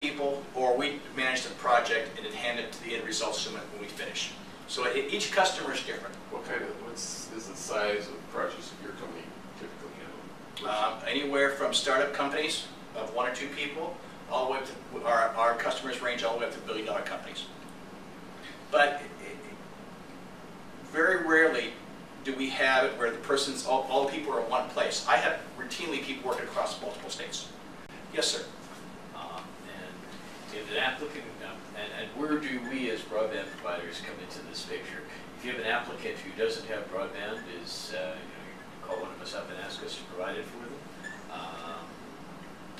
people, or we manage the project and then hand it to the end result when we finish. So each customer is different. What's is the size of projects that your company typically handle? Anywhere from startup companies of 1 or 2 people, all the way up to our customers range all the way up to billion-dollar companies. But very rarely do we have it where the person's all the people are in one place. I have routinely people working across multiple states. Yes, sir. And if an applicant, and where do we as broadband providers come into this picture? If you have an applicant who doesn't have broadband, you call one of us up and ask us to provide it for them.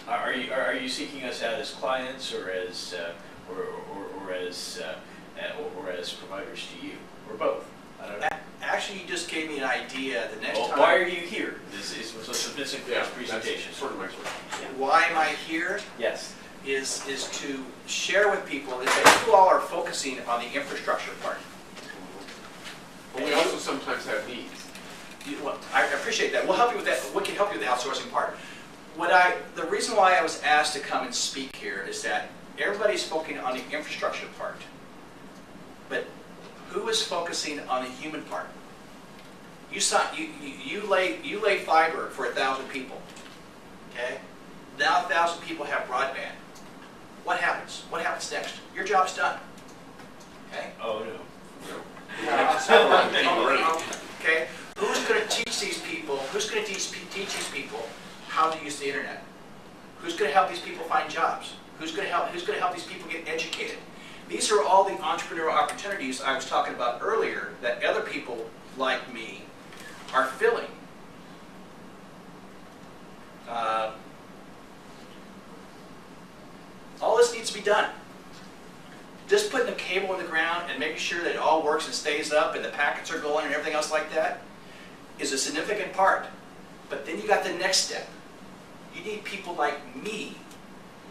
Are you seeking us out as clients or as providers to you, or both? I don't know. Actually, you just gave me an idea. The next time. Why are you here? This was a missing presentation. That's sort of my question. Yeah. Why am I here? Yes. Is to share with people that you all are focusing on the infrastructure part. But we also sometimes have needs. Well, I appreciate that. We'll help you with that. We can help you with the outsourcing part. The reason why I was asked to come and speak here is that everybody's focusing on the infrastructure part, but who is focusing on the human part? You lay fiber for 1,000 people. Okay, now 1,000 people have broadband. What happens? What happens next? Your job's done. Okay. Oh no. Okay. Who's going to teach these people? Who's going to teach these people how to use the internet? Who's going to help these people find jobs? Who's going to help these people get educated? These are all the entrepreneurial opportunities I was talking about earlier that other people like me are filling. All this needs to be done. Just putting the cable in the ground and making sure that it all works and stays up and the packets are going and everything else like that is a significant part. But then you got the next step. You need people like me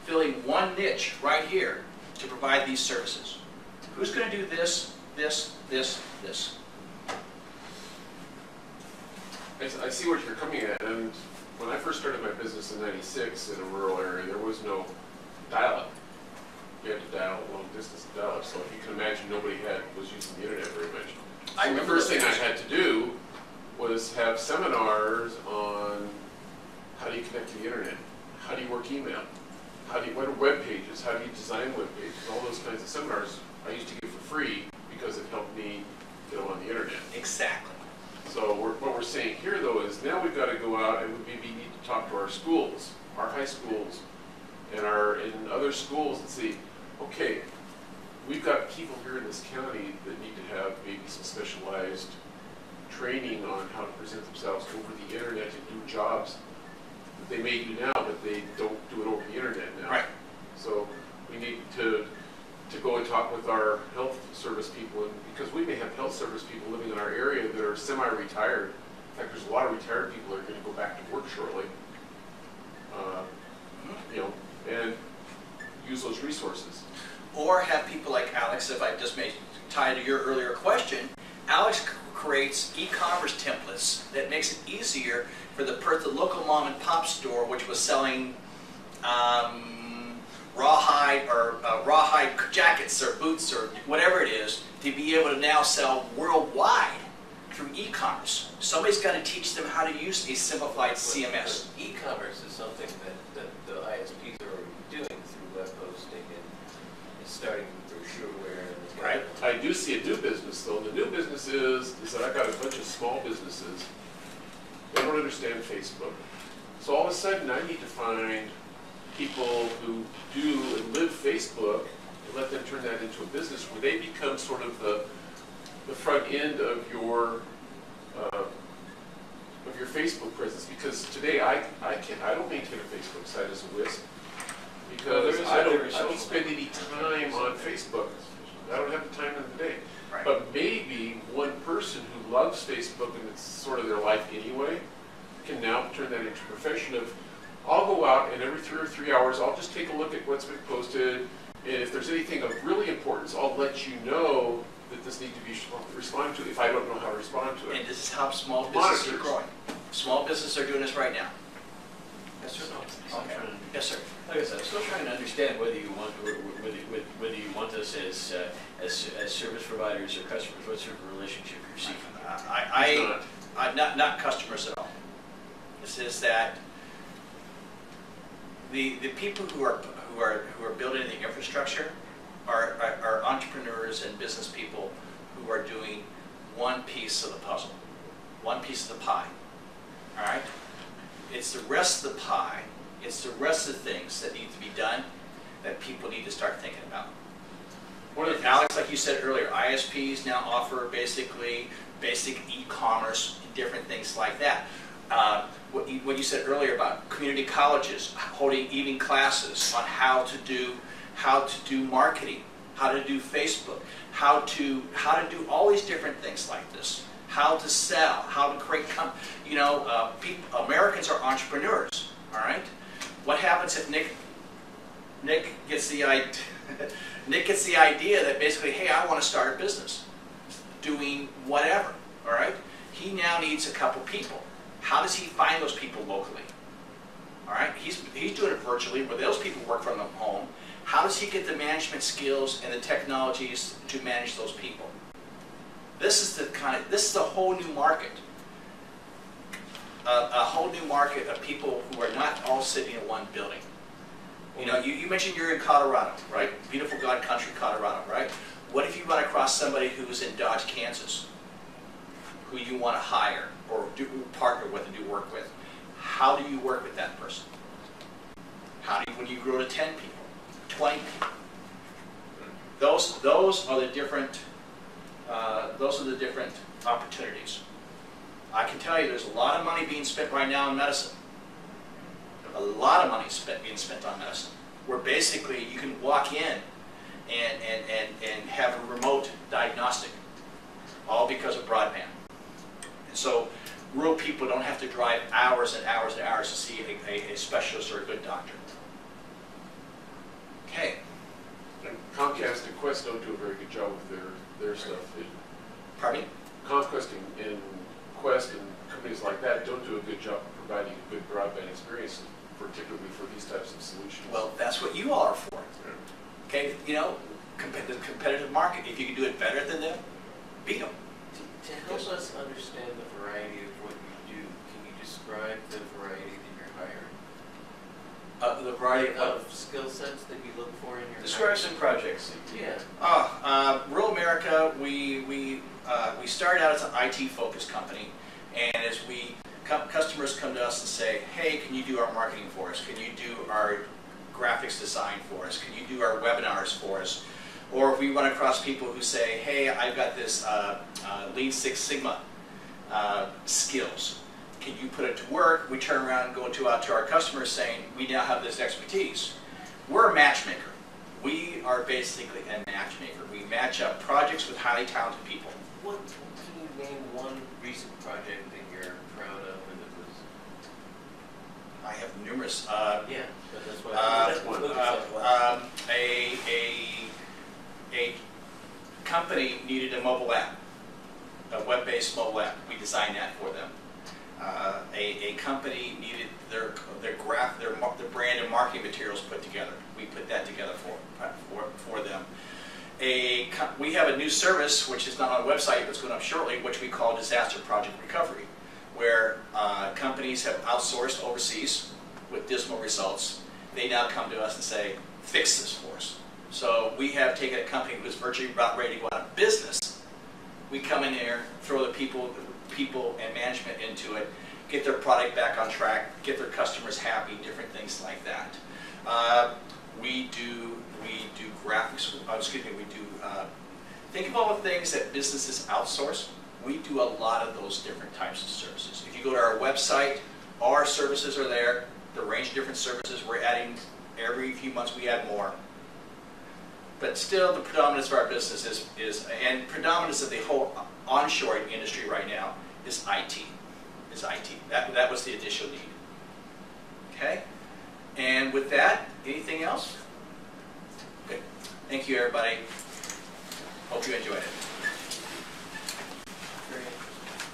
filling one niche right here to provide these services. Who's going to do this, this, this, this? I see what you're coming at, and when I first started my business in '96 in a rural area, there was no dial-up. You had to dial long distance dial-up, so if you can imagine, nobody was using the internet very much. So the first thing I had to do was have seminars on how do you connect to the internet, how do you work email, what are web pages, how do you design web pages, all those kinds of seminars I used to give for free because it helped me get on the internet. Exactly. So what we're saying here, though, is now we've got to go out and we maybe need to talk to our schools, our high schools, and other schools and see, okay, we've got people here in this county that need to have maybe some specialized training on how to present themselves over the internet and do jobs that they may do now, but they don't do it over the internet now. Right. So we need to go and talk with our health service people, and because we may have health service people living in our area that are semi-retired. In fact, there's a lot of retired people that are going to go back to work shortly. And use those resources. Or have people like Alex, if I just may tie to your earlier question, Alex creates e-commerce templates that makes it easier for the local mom and pop store, which was selling rawhide jackets or boots or whatever it is, to be able to now sell worldwide through e-commerce. Somebody's got to teach them how to use a simplified CMS. E-commerce is something that the ISPs are already doing through web hosting and starting with brochureware. Right. I do see a new business, though. The new business is that I've got a bunch of small businesses. They don't understand Facebook. So all of a sudden, I need to find people who do and live Facebook and let them turn that into a business where they become sort of the front end of your Facebook presence. Because today I don't maintain a Facebook site as a WISP because I don't spend any time on Facebook. I don't have the time in the day. Right. But maybe one person who loves Facebook and it's sort of their life anyway can now turn that into a profession of, I'll go out and every 2 or 3 hours I'll just take a look at what's been posted, and if there's anything of really importance, I'll let you know that this needs to be responded to if I don't know how to respond to it. And this is how small businesses are growing. Small businesses are doing this right now. Yes, sir. Okay. Yes, sir. Like I said, I'm still trying to understand whether you want, whether you want us as service providers or customers. What sort of relationship you're seeking? Not customers at all. This is that the people who are building the infrastructure are entrepreneurs and business people who are doing one piece of the puzzle, one piece of the pie. All right? It's the rest of the pie, it's the rest of the things that need to be done that people need to start thinking about. And Alex, like you said earlier, ISPs now offer basically basic e-commerce, different things like that. What you said earlier about community colleges holding evening classes on how to do marketing, how to do Facebook, how to do all these different things like this, how to sell, how to create, Americans are entrepreneurs, all right? What happens if Nick gets the idea, that basically, hey, I want to start a business doing whatever, all right? He now needs a couple people. How does he find those people locally? All right, he's doing it virtually, where those people work from home. How does he get the management skills and the technologies to manage those people? This is the whole new market. A whole new market of people who are not all sitting in one building. You know, you mentioned you're in Colorado, right? Beautiful God country, Colorado, right? What if you run across somebody who's in Dodge, Kansas, who you want to hire or partner with and do work with? How do you work with that person? When you grow to 10 people, 20 people? Those are the different opportunities. I can tell you there's a lot of money being spent right now in medicine. A lot of money being spent on medicine, where basically you can walk in and have a remote diagnostic, all because of broadband. And so rural people don't have to drive hours and hours and hours to see a specialist or a good doctor. Okay. And Comcast and Quest don't do a very good job with their stuff. Pardon me? Comcast and Quest and companies like that don't do a good job of providing a good broadband experience, particularly for these types of solutions. Well, that's what you all are for. Okay, the competitive market. If you can do it better than them, beat them. To help us understand the variety of what you do, can you describe the variety that you're hiring? The variety of skill sets that you look for in your Describe some projects. Yeah. Rural America, we started out as an IT-focused company, and as customers come to us and say, hey, can you do our marketing for us? Can you do our graphics design for us? Can you do our webinars for us? Or if we run across people who say, hey, I've got this Lean Six Sigma skills. Can you put it to work? We turn around and go out to our customers saying, we now have this expertise. We're a matchmaker. We are basically a matchmaker. We match up projects with highly talented people. Can you name one recent project that you're proud of and that was? I have numerous. Yeah, but that's what a company needed a mobile app, a web-based mobile app. We designed that for them. A company needed their brand and marketing materials put together. We put that together for them. We have a new service, which is not on the website, but it's going up shortly, which we call Disaster Project Recovery, where companies have outsourced overseas with dismal results. They now come to us and say, fix this for us. So we have taken a company who is virtually about ready to go out of business. We come in there, throw the people and management into it, get their product back on track, get their customers happy, different things like that. We do graphics. Think of all the things that businesses outsource. We do a lot of those different types of services. If you go to our website, all our services are there. The range of different services we're adding every few months. We add more. But still, the predominance of our business and predominance of the whole onshoring industry right now is IT. That was the initial need. Okay? And with that, anything else? Good. Thank you, everybody. Hope you enjoyed it.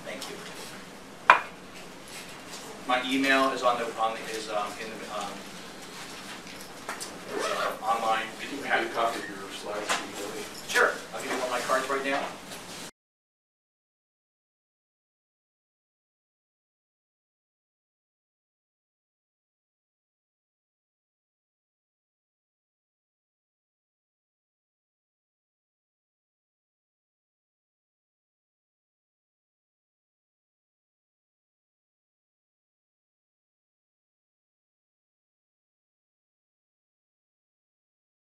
Thank you. My email is in the